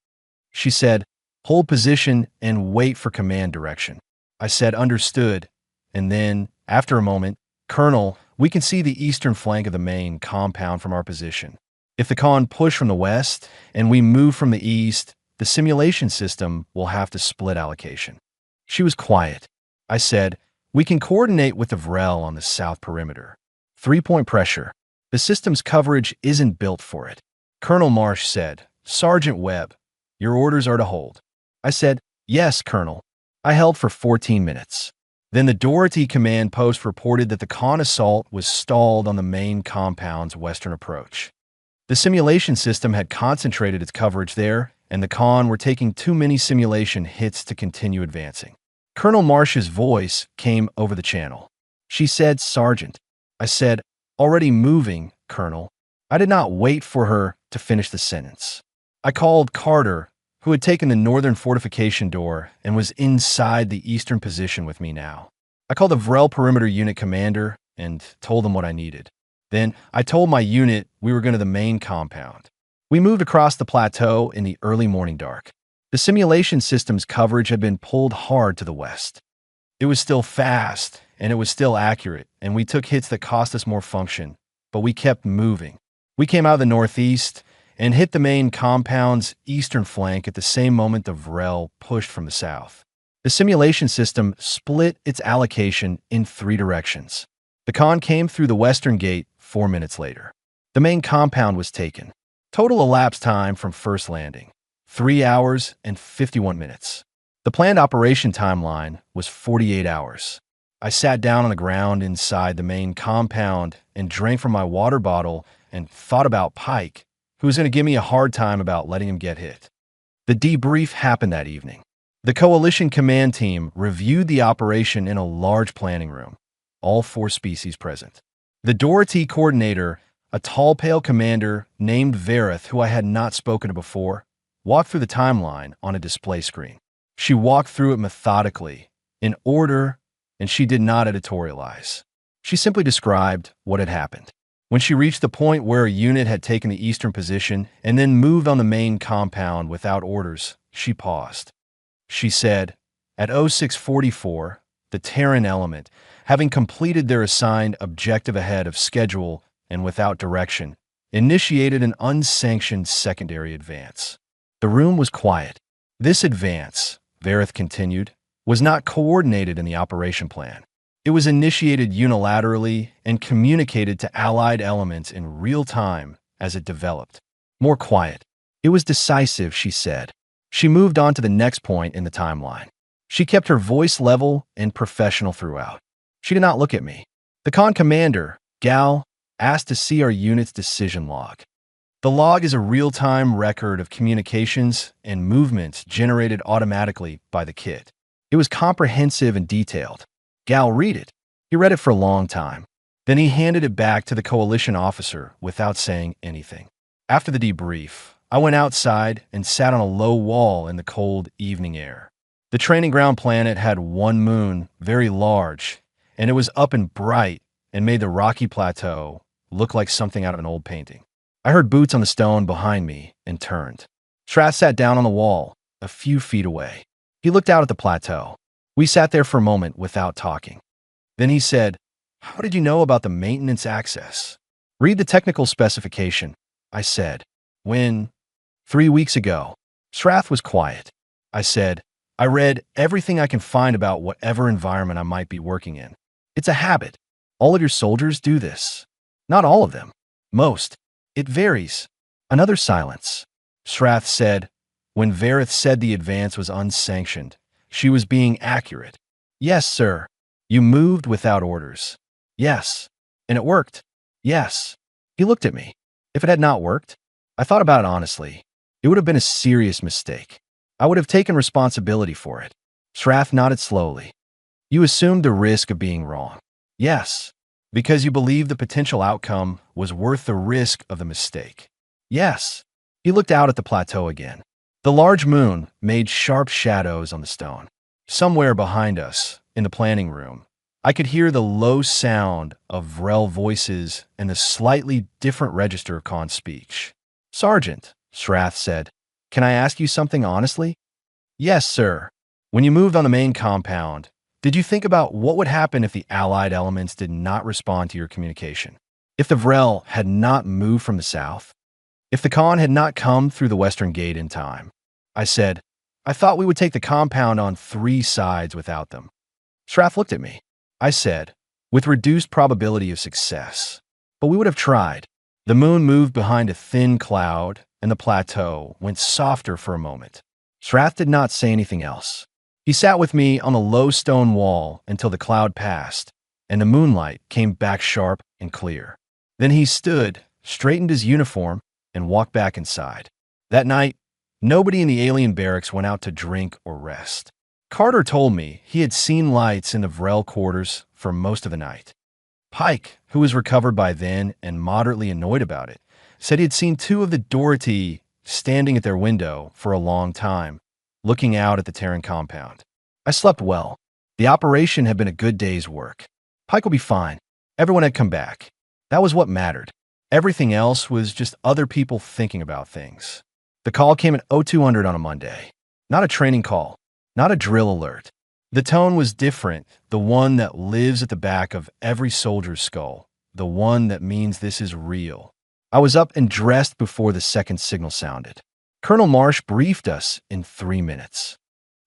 She said, "Hold position and wait for command direction." I said, "Understood." And then, after a moment, "Colonel, we can see the eastern flank of the main compound from our position. If the con push from the west and we move from the east, the simulation system will have to split allocation." She was quiet. I said, "We can coordinate with the Vrel on the south perimeter. 3-point pressure. The system's coverage isn't built for it." Colonel Marsh said, "Sergeant Webb, your orders are to hold." I said, "Yes, Colonel." I held for 14 minutes. Then the Doherty command post reported that the con assault was stalled on the main compound's western approach. The simulation system had concentrated its coverage there, and the con were taking too many simulation hits to continue advancing. Colonel Marsh's voice came over the channel. She said, "Sergeant." I said, "Already moving, Colonel." I did not wait for her to finish the sentence. I called Carter, who had taken the northern fortification door and was inside the eastern position with me now. I called the Vrel perimeter unit commander and told him what I needed. Then I told my unit we were going to the main compound. We moved across the plateau in the early morning dark. The simulation system's coverage had been pulled hard to the west. It was still fast, and it was still accurate, and we took hits that cost us more function, but we kept moving. We came out of the northeast and hit the main compound's eastern flank at the same moment the Vrel pushed from the south. The simulation system split its allocation in 3 directions. The con came through the western gate 4 minutes later. The main compound was taken. Total elapsed time from first landing, 3 hours and 51 minutes. The planned operation timeline was 48 hours. I sat down on the ground inside the main compound and drank from my water bottle and thought about Pike, who was going to give me a hard time about letting him get hit. The debrief happened that evening. The coalition command team reviewed the operation in a large planning room, all 4 species present. The Doherty coordinator, a tall, pale commander named Verith, who I had not spoken to before, walked through the timeline on a display screen. She walked through it methodically, in order, and she did not editorialize. She simply described what had happened. When she reached the point where a unit had taken the eastern position and then moved on the main compound without orders, she paused. She said, "At 0644, the Terran element, having completed their assigned objective ahead of schedule and without direction, initiated an unsanctioned secondary advance." The room was quiet. This advance, Verith continued, was not coordinated in the operation plan. It was initiated unilaterally and communicated to allied elements in real time as it developed. More quiet. It was decisive, she said. She moved on to the next point in the timeline. She kept her voice level and professional throughout. She did not look at me. The con commander, Gal, asked to see our unit's decision log. The log is a real-time record of communications and movements generated automatically by the kit. It was comprehensive and detailed. Gal read it. He read it for a long time. Then he handed it back to the coalition officer without saying anything. After the debrief, I went outside and sat on a low wall in the cold evening air. The training ground planet had one moon, very large, and it was up and bright and made the rocky plateau look like something out of an old painting. I heard boots on the stone behind me and turned. Strath sat down on the wall, a few feet away. He looked out at the plateau. We sat there for a moment without talking. Then he said, How did you know about the maintenance access? Read the technical specification, I said. When? 3 weeks ago. Strath was quiet. I said, I read everything I can find about whatever environment I might be working in. It's a habit. All of your soldiers do this. Not all of them. Most. It varies. Another silence. Strath said, when Vareth said the advance was unsanctioned, she was being accurate. Yes, sir. You moved without orders. Yes. And it worked. Yes. He looked at me. If it had not worked, I thought about it honestly. It would have been a serious mistake. I would have taken responsibility for it. Strath nodded slowly. You assumed the risk of being wrong. Yes. Because you believed the potential outcome was worth the risk of the mistake. Yes. He looked out at the plateau again. The large moon made sharp shadows on the stone. Somewhere behind us, in the planning room, I could hear the low sound of Vrel voices and the slightly different register of Khan's speech. Sergeant, Strath said, can I ask you something honestly? Yes, sir. When you moved on the main compound, did you think about what would happen if the Allied elements did not respond to your communication? If the Vrel had not moved from the south? If the Khan had not come through the western gate in time? I said, I thought we would take the compound on 3 sides without them. Strath looked at me. I said, with reduced probability of success. But we would have tried. The moon moved behind a thin cloud, and the plateau went softer for a moment. Strath did not say anything else. He sat with me on the low stone wall until the cloud passed, and the moonlight came back sharp and clear. Then he stood, straightened his uniform, and walked back inside. That night, nobody in the alien barracks went out to drink or rest. Carter told me he had seen lights in the Vrel quarters for most of the night. Pike, who was recovered by then and moderately annoyed about it, said he had seen 2 of the Doherty standing at their window for a long time, looking out at the Terran compound. I slept well. The operation had been a good day's work. Pike will be fine. Everyone had come back. That was what mattered. Everything else was just other people thinking about things. The call came at 0200 on a Monday. Not a training call. Not a drill alert. The tone was different, the one that lives at the back of every soldier's skull, the one that means this is real. I was up and dressed before the second signal sounded. Colonel Marsh briefed us in 3 minutes.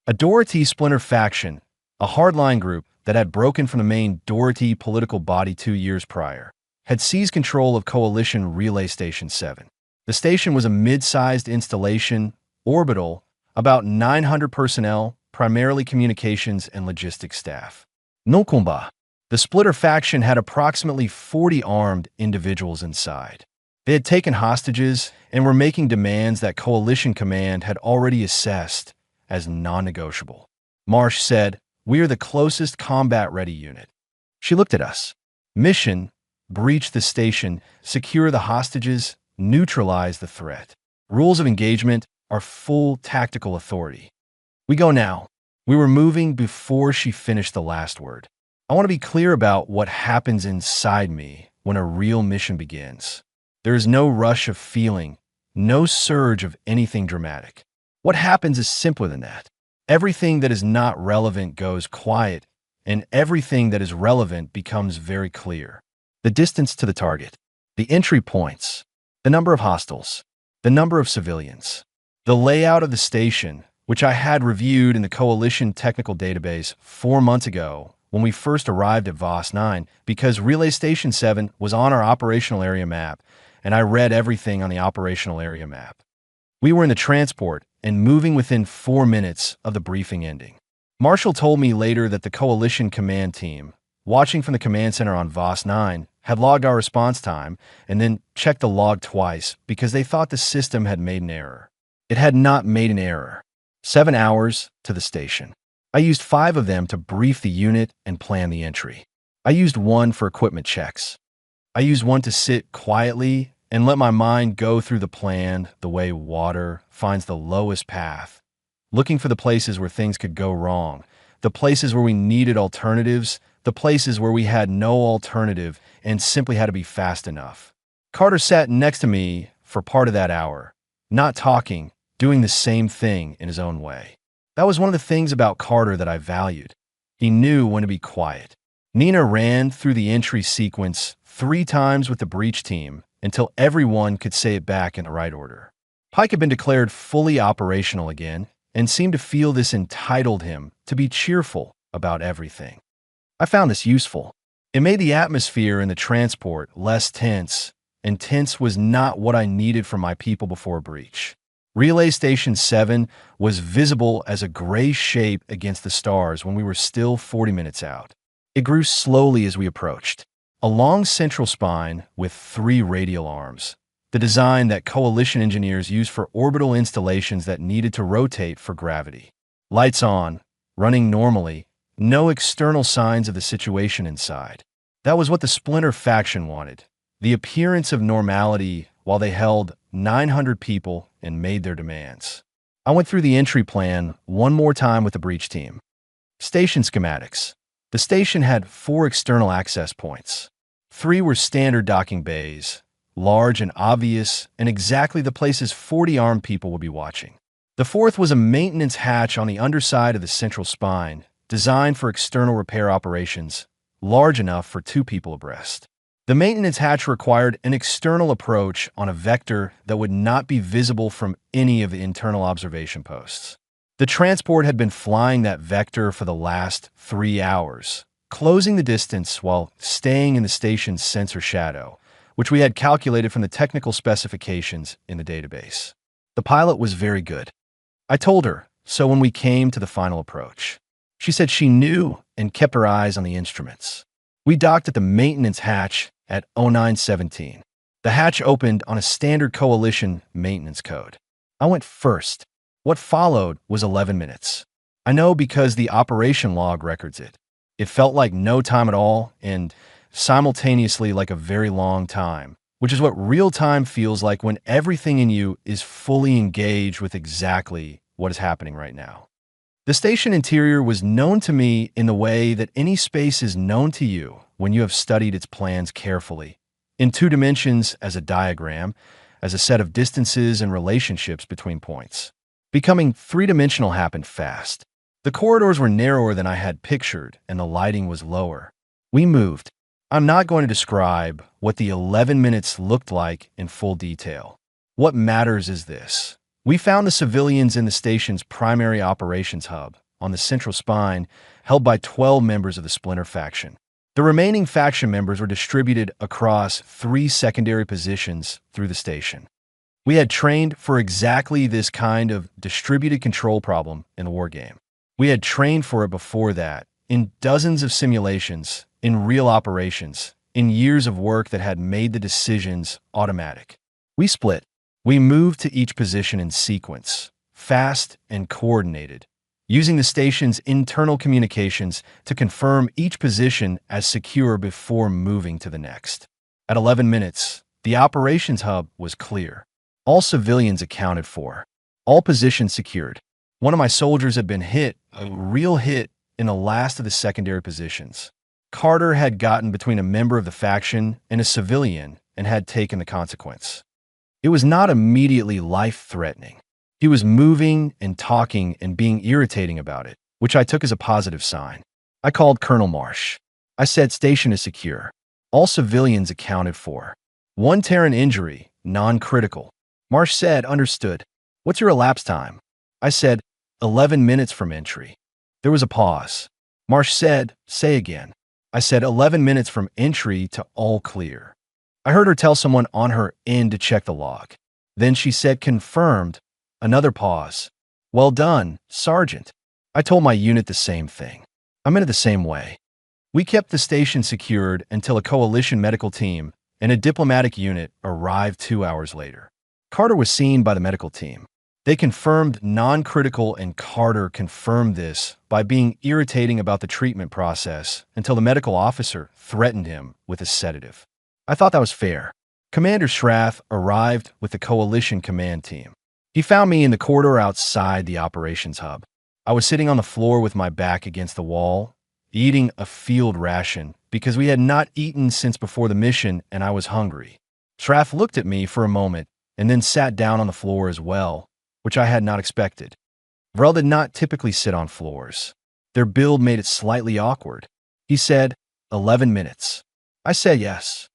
A Doherty splinter faction, a hardline group that had broken from the main Doherty political body 2 years prior, had seized control of Coalition Relay Station 7. The station was a mid-sized installation, orbital, about 900 personnel, primarily communications and logistics staff. Nulkumba, the splitter faction had approximately 40 armed individuals inside. They had taken hostages and were making demands that Coalition Command had already assessed as non-negotiable. Marsh said, "We are the closest combat-ready unit." She looked at us. Mission: breach the station, secure the hostages, neutralize the threat. Rules of engagement are full tactical authority. We go now. We were moving before she finished the last word. I want to be clear about what happens inside me when a real mission begins. There is no rush of feeling, no surge of anything dramatic. What happens is simpler than that. Everything that is not relevant goes quiet, and everything that is relevant becomes very clear. The distance to the target, the entry points, the number of hostiles, the number of civilians, the layout of the station, which I had reviewed in the Coalition Technical Database 4 months ago when we first arrived at VOS 9, because Relay Station 7 was on our operational area map, and I read everything on the operational area map. We were in the transport and moving within 4 minutes of the briefing ending. Marshall told me later that the Coalition Command Team, watching from the command center on VOS 9, had logged our response time and then checked the log twice because they thought the system had made an error. It had not made an error. 7 hours to the station. I used 5 of them to brief the unit and plan the entry. I used 1 for equipment checks. I used 1 to sit quietly and let my mind go through the plan the way water finds the lowest path, looking for the places where things could go wrong, the places where we needed alternatives, the places where we had no alternative and simply had to be fast enough. Carter sat next to me for part of that hour, not talking, doing the same thing in his own way. That was one of the things about Carter that I valued. He knew when to be quiet. Nina ran through the entry sequence 3 times with the breach team until everyone could say it back in the right order. Pike had been declared fully operational again and seemed to feel this entitled him to be cheerful about everything. I found this useful. It made the atmosphere in the transport less tense, and tense was not what I needed from my people before a breach. Relay Station 7 was visible as a gray shape against the stars when we were still 40 minutes out. It grew slowly as we approached. A long central spine with 3 radial arms, the design that coalition engineers used for orbital installations that needed to rotate for gravity. Lights on, running normally, no external signs of the situation inside. That was what the Splinter faction wanted, the appearance of normality while they held 900 people and made their demands. I went through the entry plan one more time with the breach team. Station schematics. The station had 4 external access points. 3 were standard docking bays, large and obvious, and exactly the places 40 armed people would be watching. The 4th was a maintenance hatch on the underside of the central spine, designed for external repair operations, large enough for 2 people abreast. The maintenance hatch required an external approach on a vector that would not be visible from any of the internal observation posts. The transport had been flying that vector for the last 3 hours, closing the distance while staying in the station's sensor shadow, which we had calculated from the technical specifications in the database. The pilot was very good. I told her so when we came to the final approach. She said she knew and kept her eyes on the instruments. We docked at the maintenance hatch at 0917. The hatch opened on a standard coalition maintenance code. I went first. What followed was 11 minutes. I know because the operation log records it. It felt like no time at all and simultaneously like a very long time, which is what real time feels like when everything in you is fully engaged with exactly what is happening right now. The station interior was known to me in the way that any space is known to you when you have studied its plans carefully, in 2 dimensions as a diagram, as a set of distances and relationships between points. Becoming 3-dimensional happened fast. The corridors were narrower than I had pictured, and the lighting was lower. We moved. I'm not going to describe what the 11 minutes looked like in full detail. What matters is this. We found the civilians in the station's primary operations hub, on the central spine, held by 12 members of the Splinter faction. The remaining faction members were distributed across 3 secondary positions through the station. We had trained for exactly this kind of distributed control problem in the wargame. We had trained for it before that, in dozens of simulations, in real operations, in years of work that had made the decisions automatic. We split. We moved to each position in sequence, fast and coordinated, using the station's internal communications to confirm each position as secure before moving to the next. At 11 minutes, the operations hub was clear. All civilians accounted for. All positions secured. One of my soldiers had been hit, a real hit, in the last of the secondary positions. Carter had gotten between a member of the faction and a civilian and had taken the consequence. It was not immediately life-threatening. He was moving and talking and being irritating about it, which I took as a positive sign. I called Colonel Marsh. I said station is secure. All civilians accounted for. 1 Terran injury, non-critical. Marsh said, understood. What's your elapsed time? I said, 11 minutes from entry. There was a pause. Marsh said, say again. I said 11 minutes from entry to all clear. I heard her tell someone on her end to check the log. Then she said confirmed. Another pause. Well done, Sergeant. I told my unit the same thing. I meant it the same way. We kept the station secured until a coalition medical team and a diplomatic unit arrived 2 hours later. Carter was seen by the medical team. They confirmed non-critical, and Carter confirmed this by being irritating about the treatment process until the medical officer threatened him with a sedative. I thought that was fair. Commander Schrath arrived with the coalition command team. He found me in the corridor outside the operations hub. I was sitting on the floor with my back against the wall, eating a field ration because we had not eaten since before the mission and I was hungry. Schrath looked at me for a moment and then sat down on the floor as well, which I had not expected. Vrel did not typically sit on floors. Their build made it slightly awkward. He said, 11 minutes. I said yes.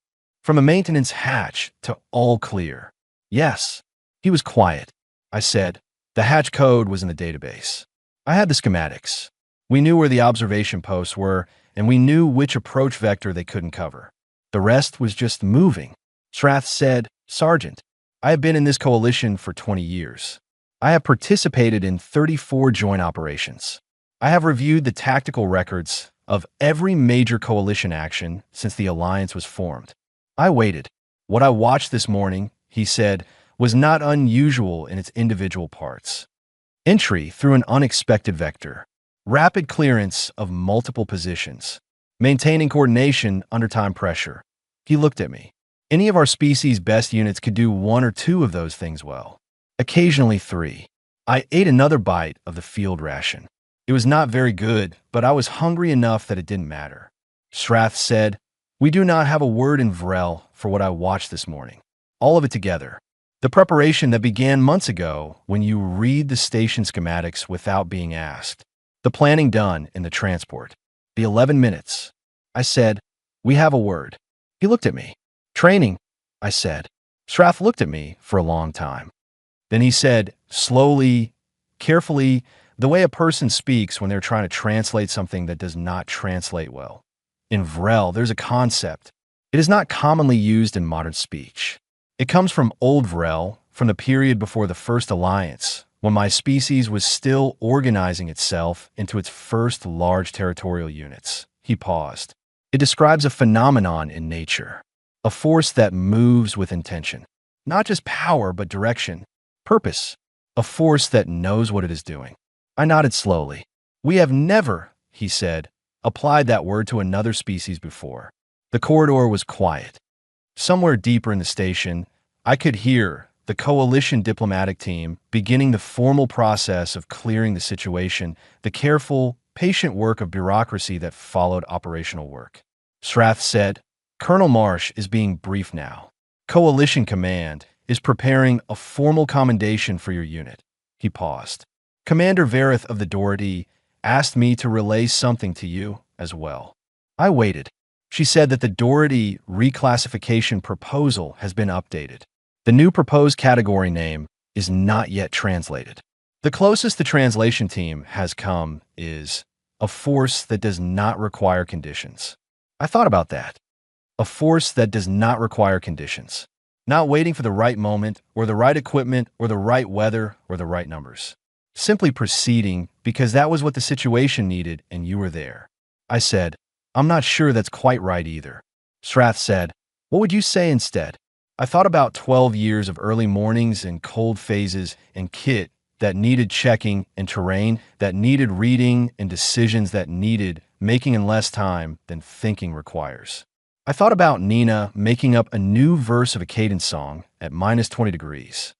From a maintenance hatch to all clear. Yes. He was quiet. I said, the hatch code was in the database. I had the schematics. We knew where the observation posts were, and we knew which approach vector they couldn't cover. The rest was just moving. Strath said, Sergeant, I have been in this coalition for 20 years. I have participated in 34 joint operations. I have reviewed the tactical records of every major coalition action since the alliance was formed. I waited. What I watched this morning, he said, was not unusual in its individual parts. Entry through an unexpected vector. Rapid clearance of multiple positions. Maintaining coordination under time pressure. He looked at me. Any of our species' best units could do 1 or 2 of those things well. Occasionally 3. I ate another bite of the field ration. It was not very good, but I was hungry enough that it didn't matter. Strath said, we do not have a word in Vrel for what I watched this morning. All of it together. The preparation that began months ago when you read the station schematics without being asked. The planning done in the transport. The 11 minutes. I said, we have a word. He looked at me. Training, I said. Strath looked at me for a long time. Then he said, slowly, carefully, the way a person speaks when they're trying to translate something that does not translate well. In Vrel, there's a concept. It is not commonly used in modern speech. It comes from Old Vrel, from the period before the First Alliance, when my species was still organizing itself into its first large territorial units. He paused. It describes a phenomenon in nature, a force that moves with intention. Not just power, but direction, purpose, a force that knows what it is doing. I nodded slowly. We have never, he said, applied that word to another species before. The corridor was quiet. Somewhere deeper in the station, I could hear the coalition diplomatic team beginning the formal process of clearing the situation, the careful, patient work of bureaucracy that followed operational work. Strath said, Colonel Marsh is being briefed now. Coalition Command is preparing a formal commendation for your unit. He paused. Commander Verith of the Doherty asked me to relay something to you as well. I waited. She said that the Doherty reclassification proposal has been updated. The new proposed category name is not yet translated. The closest the translation team has come is a force that does not require conditions. I thought about that. A force that does not require conditions. Not waiting for the right moment, or the right equipment, or the right weather, or the right numbers. Simply proceeding because that was what the situation needed and you were there. I said, I'm not sure that's quite right either. Strath said, what would you say instead? I thought about 12 years of early mornings and cold phases and kit that needed checking and terrain that needed reading and decisions that needed making in less time than thinking requires. I thought about Nina making up a new verse of a cadence song at minus 20 degrees.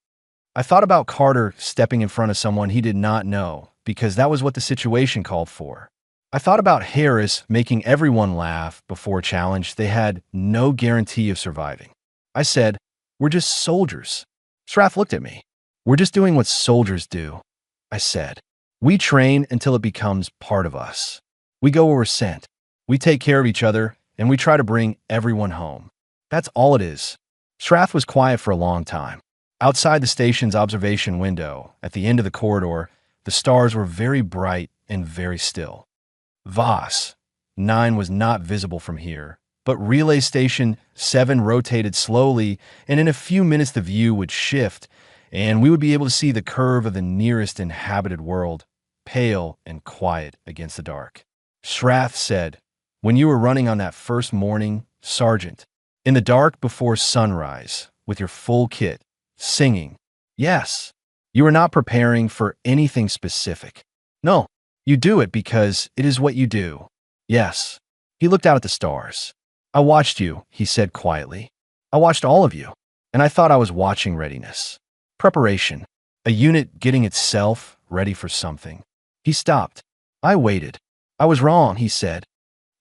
I thought about Carter stepping in front of someone he did not know because that was what the situation called for. I thought about Harris making everyone laugh before a challenge they had no guarantee of surviving. I said, we're just soldiers. Strath looked at me. We're just doing what soldiers do. I said, we train until it becomes part of us. We go where we're sent. We take care of each other, and we try to bring everyone home. That's all it is. Strath was quiet for a long time. Outside the station's observation window, at the end of the corridor, the stars were very bright and very still. VOS 9 was not visible from here, but Relay Station 7 rotated slowly, and in a few minutes the view would shift, and we would be able to see the curve of the nearest inhabited world, pale and quiet against the dark. Strath said, when you were running on that first morning, Sergeant, in the dark before sunrise, with your full kit, singing, yes, you are not preparing for anything specific. No. You do it because it is what you do. Yes. He looked out at the stars. I watched you, he said quietly. I watched all of you, and I thought I was watching readiness. Preparation. A unit getting itself ready for something. He stopped. I waited. I was wrong, he said.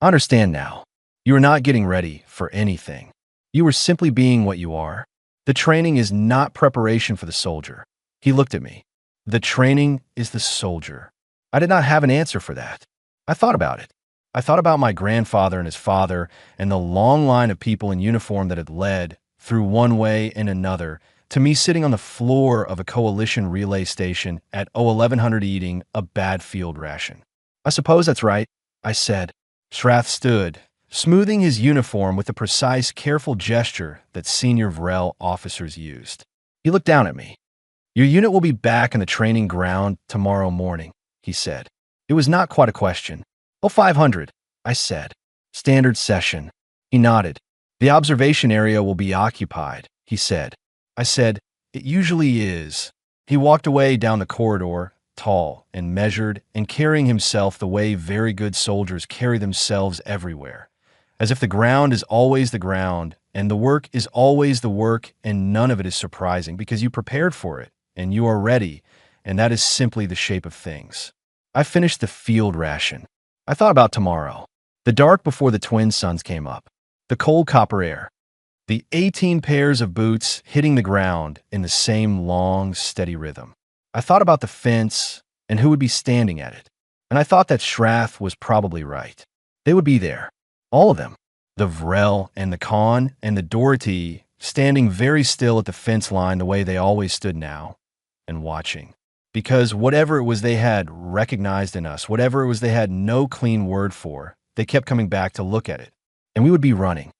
I understand now. You are not getting ready for anything. You are simply being what you are. The training is not preparation for the soldier. He looked at me. The training is the soldier. I did not have an answer for that. I thought about it. I thought about my grandfather and his father and the long line of people in uniform that had led, through one way and another, to me sitting on the floor of a coalition relay station at 1100 eating a bad field ration. I suppose that's right, I said. Shrath stood, smoothing his uniform with the precise, careful gesture that senior Vrel officers used. He looked down at me. Your unit will be back in the training ground tomorrow morning, he said. It was not quite a question. Oh, 500, I said. Standard session. He nodded. The observation area will be occupied, he said. I said, it usually is. He walked away down the corridor, tall and measured and carrying himself the way very good soldiers carry themselves everywhere, as if the ground is always the ground and the work is always the work and none of it is surprising because you prepared for it and you are ready, and that is simply the shape of things. I finished the field ration. I thought about tomorrow, the dark before the twin suns came up, the cold copper air, the 18 pairs of boots hitting the ground in the same long, steady rhythm. I thought about the fence and who would be standing at it, and I thought that Shrath was probably right. They would be there, all of them, the Vrel and the Khan and the Doherty, standing very still at the fence line the way they always stood now, and watching. Because whatever it was they had recognized in us, whatever it was they had no clean word for, they kept coming back to look at it, and we would be running.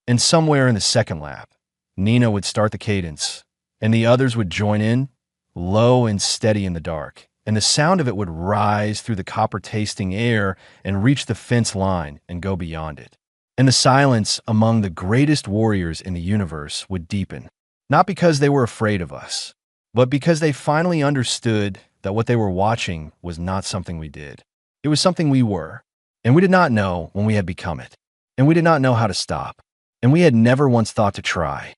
And somewhere in the second lap, Nina would start the cadence, and the others would join in, low and steady in the dark, and the sound of it would rise through the copper-tasting air and reach the fence line and go beyond it. And the silence among the greatest warriors in the universe would deepen, not because they were afraid of us, but because they finally understood that what they were watching was not something we did. It was something we were, and we did not know when we had become it, and we did not know how to stop, and we had never once thought to try.